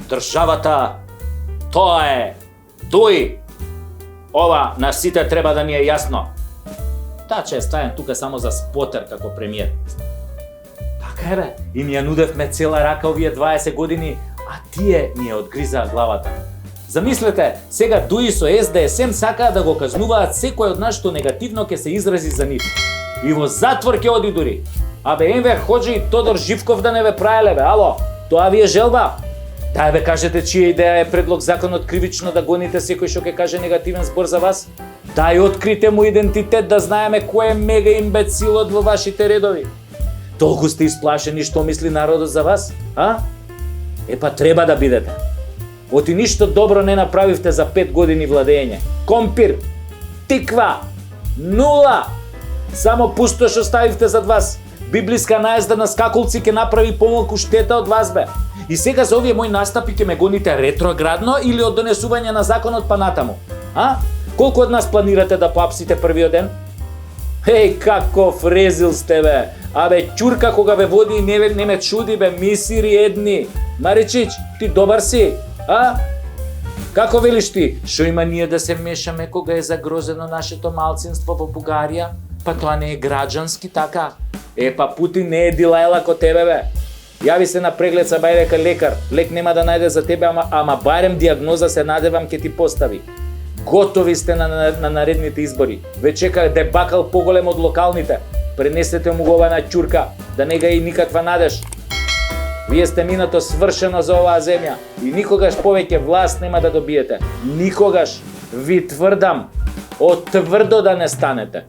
државата, тоа е Дуи. Ова на сите треба да ни е јасно. Таа че е ставен тука само за спотер како премиер. Така е бе, и ни ја нудевме цела рака овие 20 години, а тие ни ја одгризаа главата. Замислете, сега Дуи со СДСМ сакаат да го казнуваат секој од нас што негативно ќе се изрази за нив. И во затвор ќе оди дури. Абе Енвер Хоџа и Тодор Живков да не ве праеле бе, ало, тоа ви е желба? Дај бе кажете чија идеја е предлог законот кривично да гоните секој што ќе каже негативен збор за вас? Дај открите му идентитет да знаеме кој е мега имбецилот во вашите редови. Толку сте исплашени што мисли народот за вас, а? Епа треба да бидете. Оти ништо добро не направивте за 5 години владење. Компир, тиква, нула. Само пустош оставивте зад вас. Библиска наезда на скакулци ќе направи помалку штета од вас бе. И сега за овие мои настапи ќе ме гоните ретроградно или од донесување на законот па натаму? А? Колку од нас планирате да поапсите првиот ден? Еј, каков резил сте бе! Абе, ќурка кога ве води и не ме чуди бе, мисири едни. Маричич, ти добар си? А? Како велиш ти? Шо има ние да се мешаме кога е загрозено нашето малцинство во Бугарија? Па тоа не е граѓански така. Епа Путин не е Дилајла ко тебе бе. Јави се на преглед са бајлека лекар. Лек нема да најде за тебе, ама барем диагноза се надевам ке ти постави. Готови сте на наредните избори. Ве чека дебакал поголем од локалните. Пренесете му го ова на ќурка, да не га и никаква надеж. Вие сте минато свршено за оваа земја и никогаш повеќе власт нема да добиете. Никогаш. Ви тврдам, од тврдо да не станете.